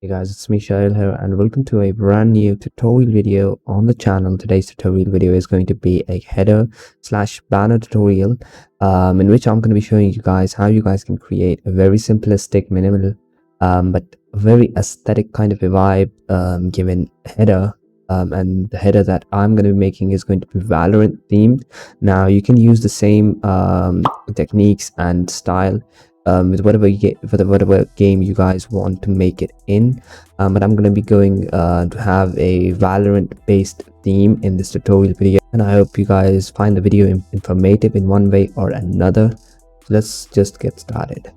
Hey guys, it's me Shail here and welcome to a brand new tutorial video on the channel. Today's tutorial video is going to be a header slash banner tutorial in which I'm going to be showing you guys how you guys can create a very simplistic, minimal, but very aesthetic kind of a vibe given header. And the header that I'm going to be making is going to be Valorant themed. Now you can use the same techniques and style with whatever game you guys want to make it in, but I'm going to be going to have a Valorant based theme in this tutorial video, and I hope you guys find the video informative in one way or another. So let's just get started.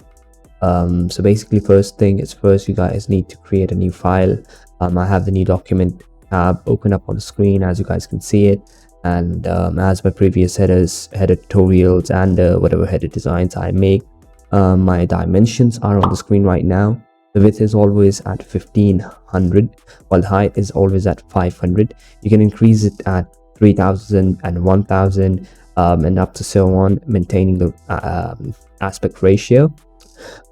So basically, first thing is first, you guys need to create a new file. I have the new document tab open up on the screen, as you guys can see it, and as my previous header tutorials and whatever header designs I make, my dimensions are on the screen right now. The width is always at 1500 while the height is always at 500. You can increase it at 3000 and 1000 and up to so on, maintaining the aspect ratio.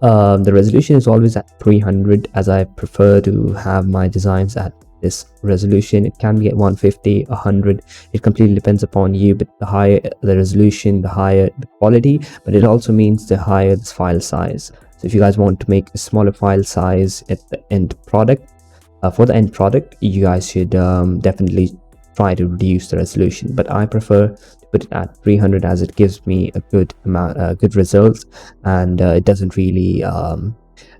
The resolution is always at 300, as I prefer to have my designs at this resolution. It can be at 150, 100. It completely depends upon you, but the higher the resolution, the higher the quality, but it also means the higher the file size. So if you guys want to make a smaller file size at the end product, for the end product, you guys should definitely try to reduce the resolution, but I prefer to put it at 300 as it gives me a good amount, good results, and it doesn't really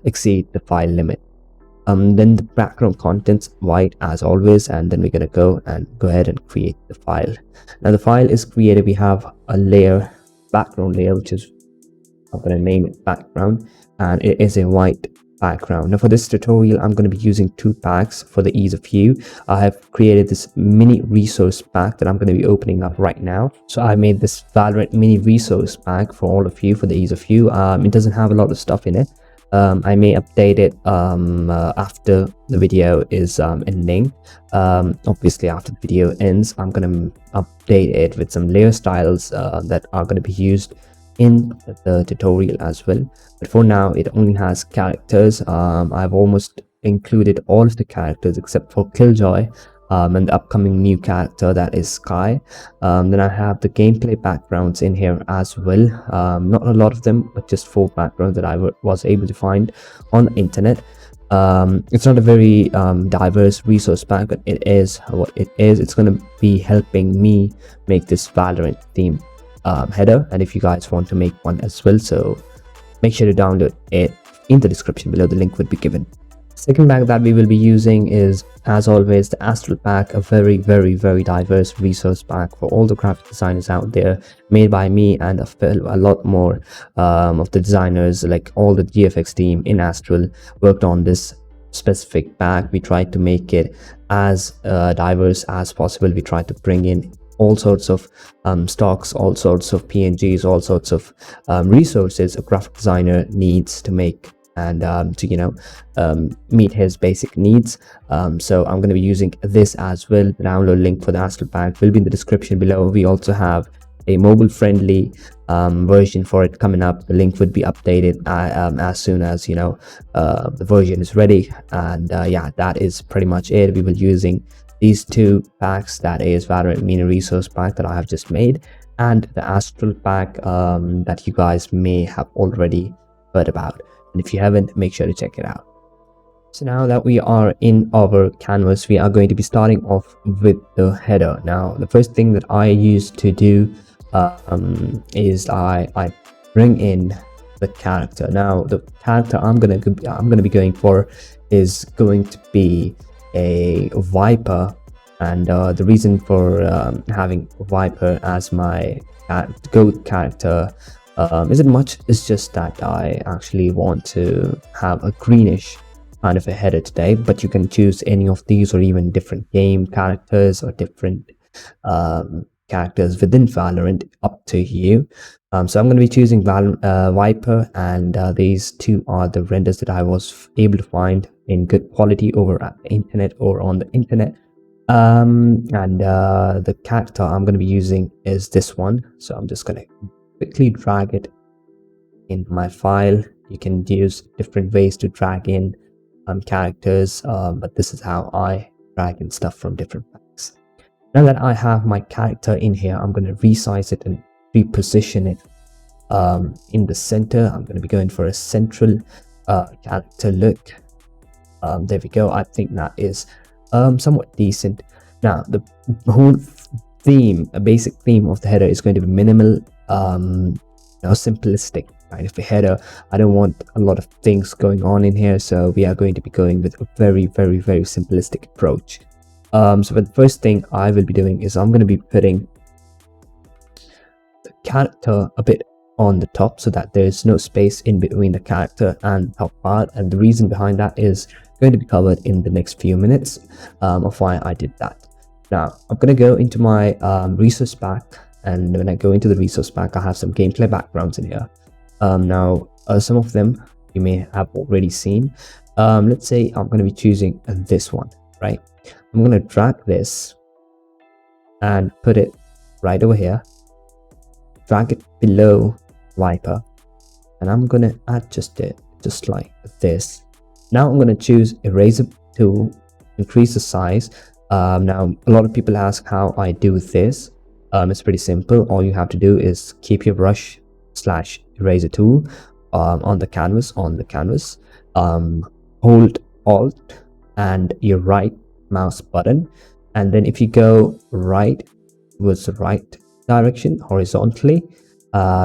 exceed the file limit. Then the background contents white as always, and then we're gonna go ahead and create the file. Now the file is created. We have a layer, background layer, which is, I'm gonna name it background, and it is a white background. Now for this tutorial, I'm going to be using two packs for the ease of view. I have created this mini resource pack that I'm going to be opening up right now. So I made this Valorant mini resource pack for all of you for the ease of view. It doesn't have a lot of stuff in it. I may update it after the video is ending. Obviously after the video ends, I'm going to update it with some layer styles that are going to be used in the tutorial as well, but for now it only has characters. I've almost included all of the characters except for Killjoy and the upcoming new character, that is Sky. Then I have the gameplay backgrounds in here as well. Not a lot of them, but just 4 backgrounds that I was able to find on the internet. It's not a very diverse resource pack, but it is what it is. It's going to be helping me make this Valorant theme header, and if you guys want to make one as well, so make sure to download it in the description below. The link would be given. Second pack that we will be using is, as always, the Astral pack, a very diverse resource pack for all the graphic designers out there, made by me and a lot more of the designers, like all the GFX team in Astral worked on this specific pack. We tried to make it as diverse as possible. We tried to bring in all sorts of stocks, all sorts of PNGs, all sorts of resources a graphic designer needs to make and to meet his basic needs. So I'm going to be using this as well. The download link for the Astral pack will be in the description below. We also have a mobile friendly version for it coming up. The link would be updated as soon as the version is ready, and yeah, that is pretty much it. We will be using these two packs, that is Valorant mini resource pack that I have just made, and the Astral pack that you guys may have already heard about, and if you haven't, make sure to check it out. So now that we are in our canvas, we are going to be starting off with the header. Now the first thing that I used to do is I bring in the character. Now the character I'm gonna be going for is going to be a Viper, and the reason for having Viper as my GOAT character isn't much. It's just that I actually want to have a greenish kind of a header today, but you can choose any of these or even different game characters or different characters within Valorant, up to you. So I'm going to be choosing Viper, and these two are the renders that I was able to find in good quality over at the internet or on the internet. The character I'm going to be using is this one, so I'm just going to quickly drag it in my file. You can use different ways to drag in characters, but this is how I drag in stuff from different packs. Now that I have my character in here, I'm going to resize it and reposition it in the center. I'm going to be going for a central character look. There we go. I think that is somewhat decent. Now the whole theme, a basic theme of the header is going to be minimal, simplistic kind of a header. I don't want a lot of things going on in here, so we are going to be going with a very simplistic approach. So for the first thing I will be doing is I'm going to be putting the character a bit on the top so that there's no space in between the character and top part, and the reason behind that is going to be covered in the next few minutes of why I did that. Now I'm going to go into my resource pack, and when I go into the resource pack, I have some gameplay backgrounds in here. Now some of them you may have already seen. Let's say I'm going to be choosing this one, right? I'm going to drag this and put it right over here, drag it below Viper, and I'm going to adjust it just like this. Now I'm going to choose eraser tool, increase the size. Now a lot of people ask how I do this. It's pretty simple. All you have to do is keep your brush / eraser tool on the canvas, hold Alt and your right mouse button, and then if you go right towards the right direction horizontally,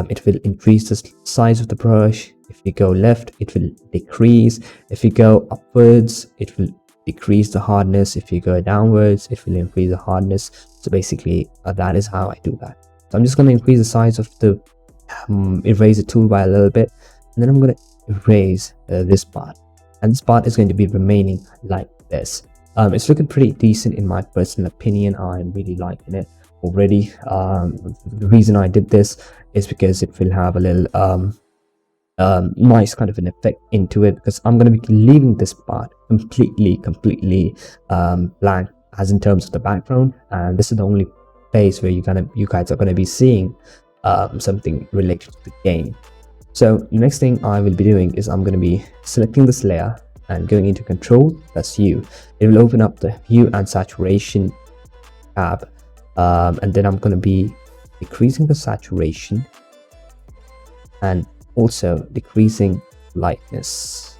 it will increase the size of the brush. If you go left, it will decrease. If you go upwards, it will decrease the hardness. If you go downwards, it will increase the hardness. So basically that is how I do that. So I'm just going to increase the size of the eraser tool by a little bit, and then I'm going to erase this part, and this part is going to be remaining like this. It's looking pretty decent in my personal opinion. I'm really liking it already. The reason I did this is because it will have a little nice kind of an effect into it, because I'm going to be leaving this part completely blank as in terms of the background, and this is the only place where you guys are going to be seeing something related to the game. So the next thing I will be doing is I'm going to be selecting this layer and going into Control+U. It will open up the hue and saturation tab, and then I'm going to be decreasing the saturation and also decreasing lightness,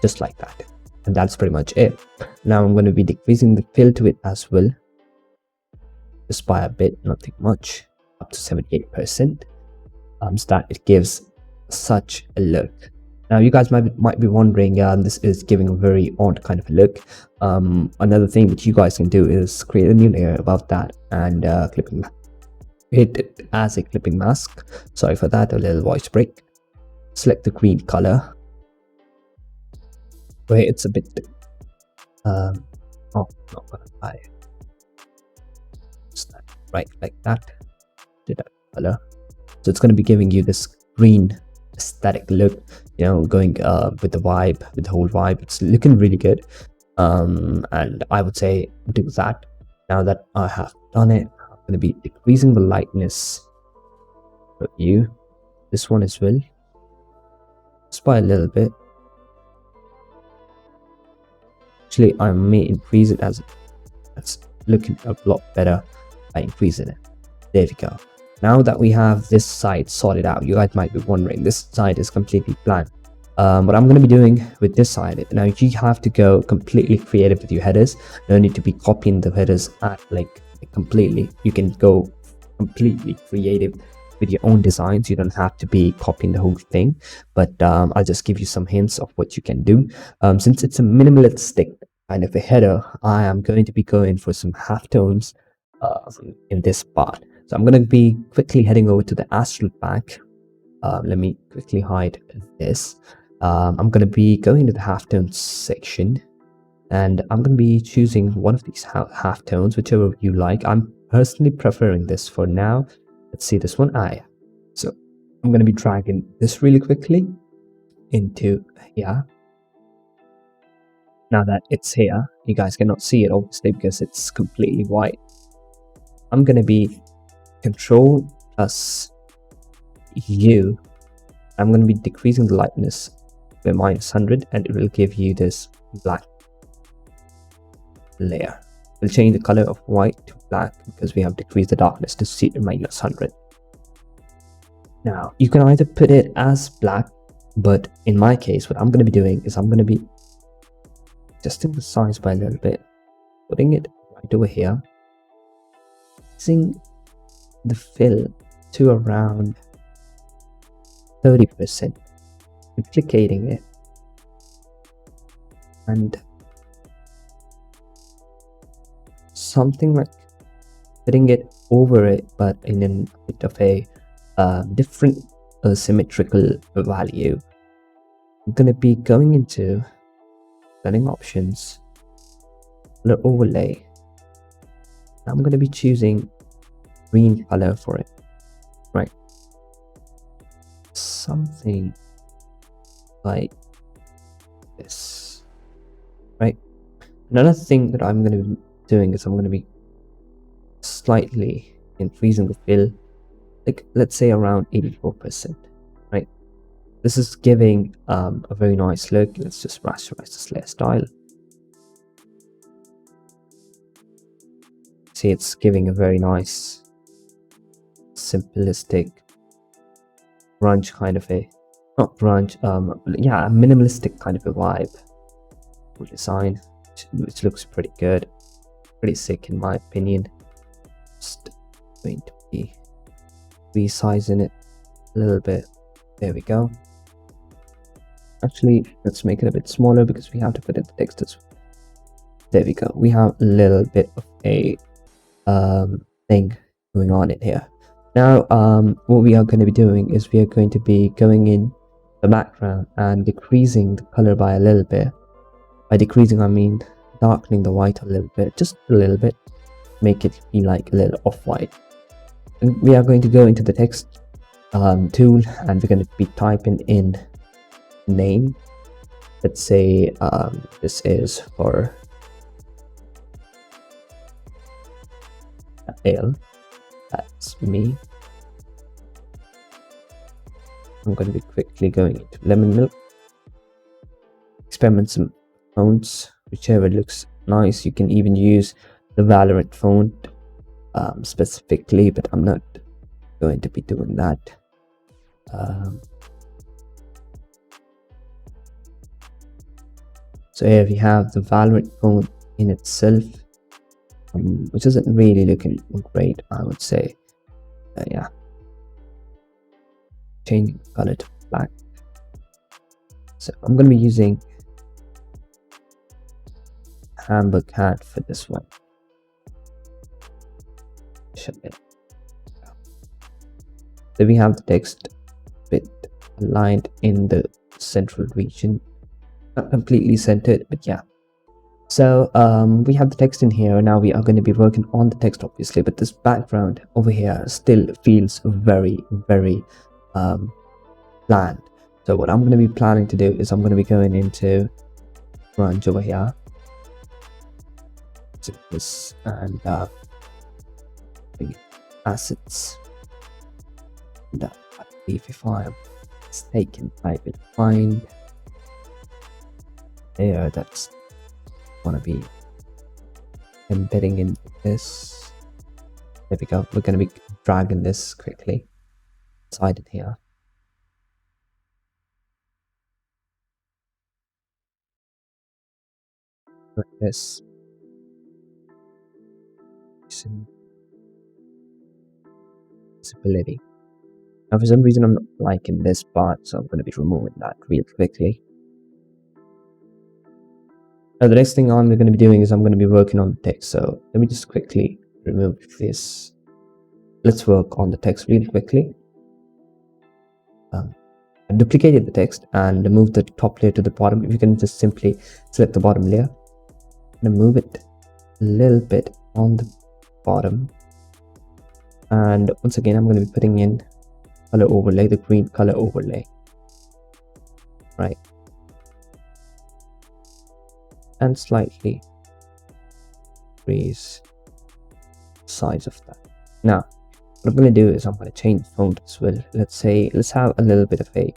just like that, and that's pretty much it. Now I'm going to be decreasing the fill to it as well, just by a bit, nothing much, up to 78%, so that it gives such a look. Now you guys might be wondering, this is giving a very odd kind of a look. Another thing that you guys can do is create a new layer above that and hit it as a clipping mask. Sorry for that, a little voice break. Select the green color where it's a bit not gonna lie, right like that, did that color. So it's going to be giving you this green aesthetic look, going with the vibe, with the whole vibe. It's looking really good, and I would say do that. Now that I have done it, I'm going to be decreasing the lightness for you, this one as well, just by a little bit. Actually, I may increase it, as it's looking a lot better by increasing it. There we go. Now that we have this side sorted out, you guys might be wondering, this side is completely blank. What I'm going to be doing with this side, now you have to go completely creative with your headers. No need to be copying the headers at completely. You can go completely creative with your own designs. You don't have to be copying the whole thing, but I'll just give you some hints of what you can do. Since it's a minimalistic kind of a header, I am going to be going for some halftones in this part. So I'm going to be quickly heading over to the Astral pack. Let me quickly hide this. I'm going to be going to the halftones section, and I'm going to be choosing one of these halftones, whichever you like. I'm personally preferring this for now. Let's see this one. So I'm going to be dragging this really quickly into here. Now that it's here, you guys cannot see it obviously because it's completely white. I'm going to be Control+U. I'm going to be decreasing the lightness to a -100 and it will give you this black layer. We'll change the color of white to black because we have decreased the darkness to -100. Now you can either put it as black, but in my case what I'm going to be doing is I'm going to be adjusting the size by a little bit, putting it right over here, raising the fill to around 30%, duplicating it, and something like putting it over it, but in a bit of a different symmetrical value. I'm going to be going into setting options, color overlay. I'm going to be choosing green color for it, right? Something like this, right? Another thing that I'm going to be doing is I'm going to be slightly increasing the fill, like let's say around 84%, right? This is giving a very nice look. Let's just rasterize this layer style. See, it's giving a very nice simplistic grunge kind of a, not grunge, yeah, a minimalistic kind of a vibe design, which looks pretty good, pretty sick in my opinion. Just going to be resizing it a little bit. There we go. Actually, let's make it a bit smaller because we have to put in the text as well. There we go. We have a little bit of a thing going on in here. Now what we are going to be doing is we are going to be going in the background and decreasing the color by a little bit. By decreasing I mean darkening the white a little bit, just a little bit, make it be like a little off-white. And we are going to go into the text tool and we're going to be typing in name. Let's say this is for ale. That's me. I'm going to be quickly going into lemon milk, experiment some fonts, whichever looks nice. You can even use the Valorant font specifically, but I'm not going to be doing that. So here we have the Valorant font in itself, which isn't really looking great, I would say. Yeah, changing the color to black. So I'm going to be using Hamburg hat for this one. So we have the text bit aligned in the central region, not completely centered, but yeah. So we have the text in here. Now we are going to be working on the text obviously, but this background over here still feels very bland. So what I'm going to be planning to do is I'm going to be going into grunge over here to this and assets, and I believe if I'm mistaken I will find there that's gonna be embedding in this. There we go. We're gonna be dragging this quickly inside it here. Like this. Some visibility. Now for some reason I'm not liking this part, so I'm gonna be removing that real quickly. Now the next thing I'm going to be doing is I'm going to be working on the text. So let me just quickly remove this. Let's work on the text really quickly. I duplicated the text and move the top layer to the bottom. If you can just simply select the bottom layer and move it a little bit on the bottom. And once again, I'm going to be putting in color overlay, the green color overlay. Right. And slightly increase size of that. Now what I'm going to do is I'm going to change the font as well. Let's have a little bit of a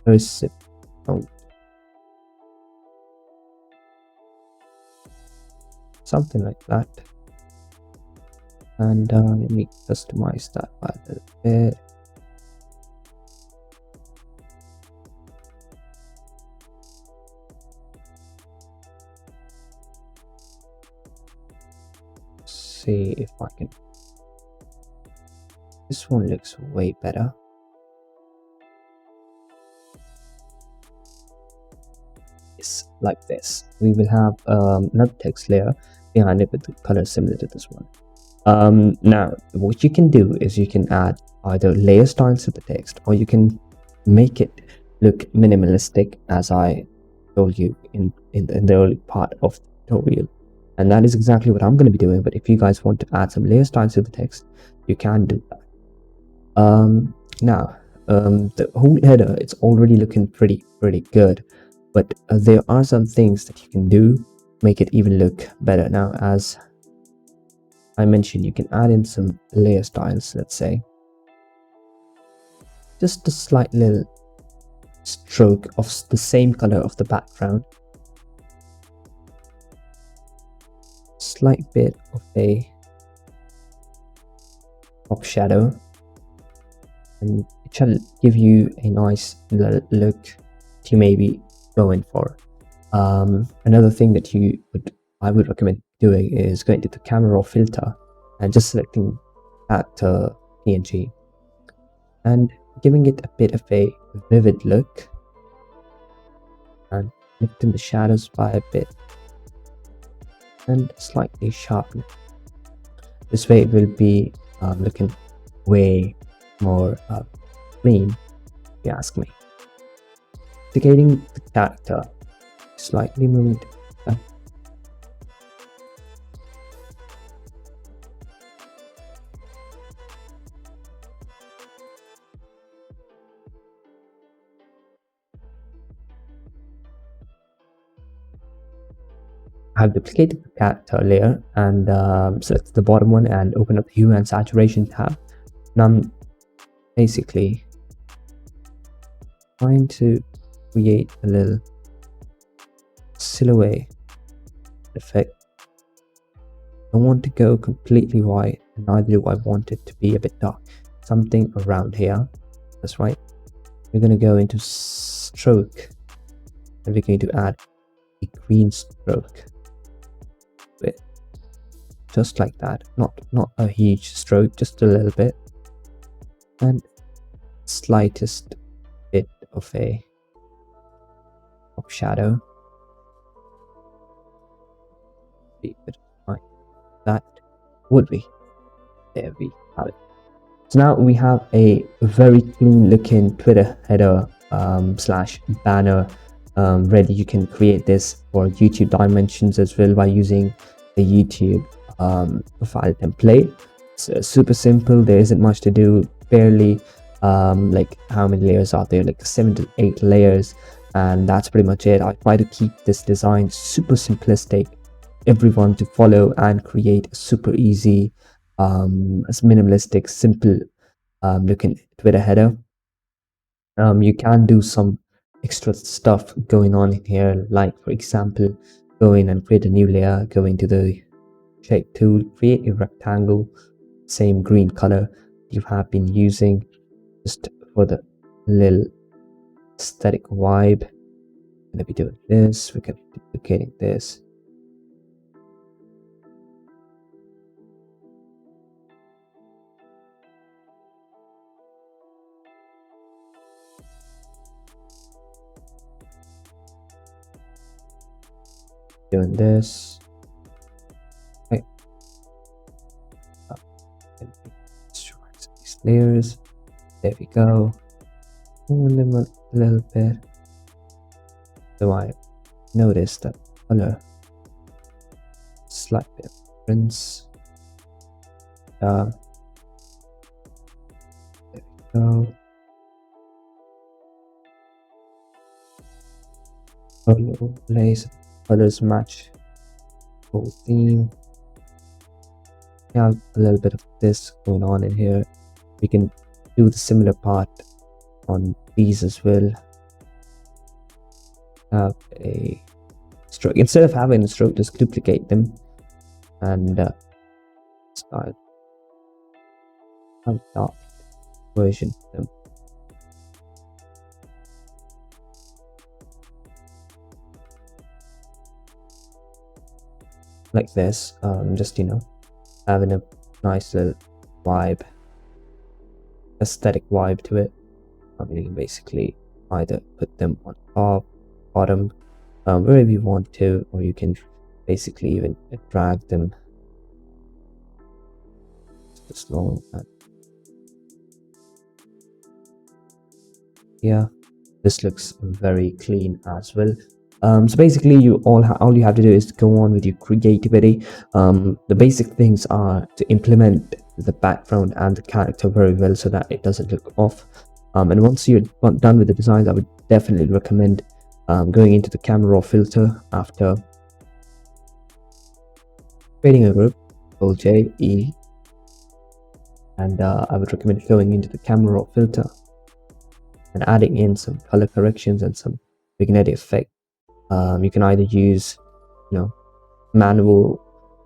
cursive font. something like that. And let me customize that by a little bit. See if I can. This one looks way better. It's like this. We will have another text layer behind it with the color similar to this one. Now what you can do is you can add either layer styles to the text, or you can make it look minimalistic, as I told you in the early part of the tutorial, and that is exactly what I'm going to be doing. But if you guys want to add some layer styles to the text, you can do that. Now the whole header, it's already looking pretty good, but there are some things that you can do make it even look better. Now, as I mentioned, you can add in some layer styles. Let's say just a slight little stroke of the same color of the background, slight bit of a top shadow, and it shall give you a nice look that you may be going for. Another thing that I would recommend doing is going to the camera raw filter and just selecting that PNG and giving it a bit of a vivid look and lifting the shadows by a bit and slightly sharpen. This way it will be looking way more clean, if you ask me. Duplicating the character, slightly moving it. I've duplicated the character layer and select the bottom one and open up the hue and saturation tab. And I'm basically trying to create a little silhouette effect. I don't want to go completely white, and neither do I want it to be a bit dark. Something around here. That's right. We're going to go into stroke and we're going to add a green stroke. Just like that, not a huge stroke, just a little bit, and slightest bit of a top shadow, like that would be. There we have it. So now we have a very clean looking Twitter header slash banner ready. You can create this for YouTube dimensions as well by using the YouTube file template. It's super simple. There isn't much to do, barely like how many layers are there, like 7 to 8 layers, and that's pretty much it. I try to keep this design super simplistic, everyone to follow, and create a super easy minimalistic, simple looking Twitter header. You can do some extra stuff going on in here, like for example, go in and create a new layer, go into the shape tool, create a rectangle, same green color you have been using just for the little aesthetic vibe. I'm gonna be doing this, we're gonna be duplicating this. Doing this. Okay. These layers. There we go. And then a little bit. So I notice that color slight bit of difference. There we go. Overlays, colors match whole theme. We have a little bit of this going on in here. We can do the similar part on these as well. Have a stroke. Instead of having a stroke, just duplicate them and style dark version of them. Like this, just having a nice little vibe, aesthetic vibe to it. I mean, you can basically either put them on top, bottom, wherever you want to, or you can basically even drag them just long. Yeah, this looks very clean as well. So basically, all you have to do is go on with your creativity. The basic things are to implement the background and the character very well so that it doesn't look off. And once you're done with the designs, I would definitely recommend going into the camera raw filter after creating a group, Control J, E, and I would recommend going into the camera raw filter and adding in some color corrections and some vignette effect. You can either use manual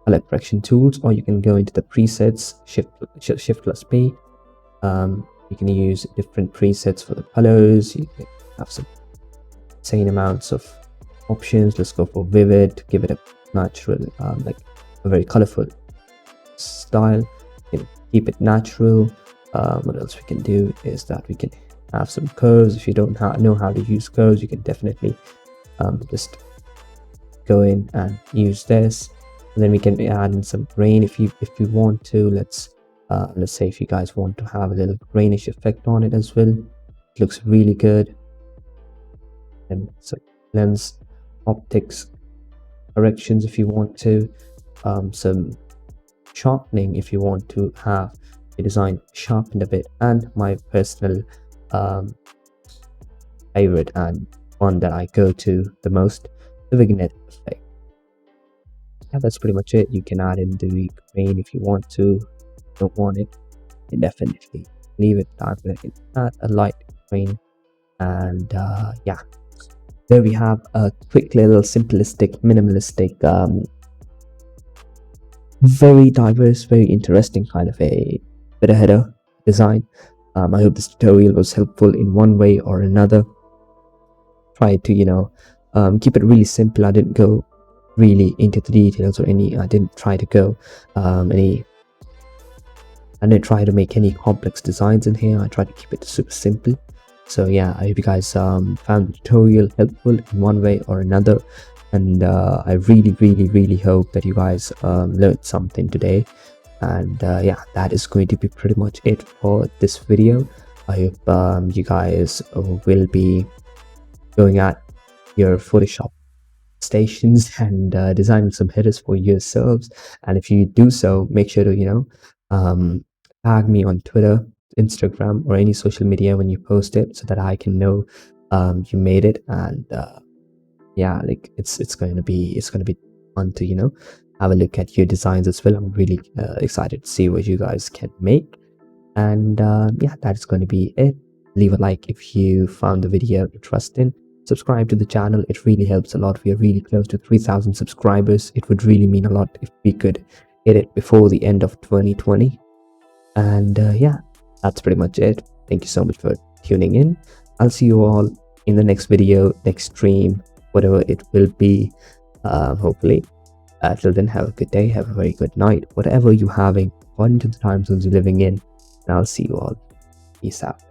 color correction tools, or you can go into the presets, shift plus P. You can use different presets for the colors. You can have some insane amounts of options. Let's go for vivid to give it a natural, like a very colorful style. You can keep it natural. What else we can do is that we can have some curves. If you don't know how to use curves, you can definitely just go in and use this, and then we can add in some grain if you want to. Let's say if you guys want to have a little grainish effect on it as well. It looks really good. And so lens optics corrections if you want to, some sharpening if you want to have the design sharpened a bit, and my personal favorite and one that I go to the most, the vignette effect. Yeah, that's pretty much it. You can add in the grain if you want to. Don't want it, you definitely leave it dark. I can add a light grain, and yeah, there we have a quick little simplistic, minimalistic, very diverse, very interesting kind of a bit of header design. I hope this tutorial was helpful in one way or another. Try to keep it really simple. I didn't go really into the details, or I didn't try to go I didn't try to make any complex designs in here. I tried to keep it super simple. So yeah, I hope you guys found the tutorial helpful in one way or another, and I really hope that you guys learned something today. And yeah, that is going to be pretty much it for this video. I hope you guys will be going at your Photoshop stations and designing some headers for yourselves. And if you do so, make sure to tag me on Twitter, Instagram, or any social media when you post it, so that I can know you made it. And yeah, like it's going to be fun to have a look at your designs as well. I'm really excited to see what you guys can make. And yeah, that's going to be it. Leave a like if you found the video interesting. Subscribe to the channel. It really helps a lot. We are really close to 3,000 subscribers. It would really mean a lot if we could hit it before the end of 2020. And yeah, that's pretty much it. Thank you so much for tuning in. I'll see you all in the next video, next stream, whatever it will be, hopefully. Till then, have a good day, have a very good night, whatever you're having according to the time zones you're living in, and I'll see you all. Peace out.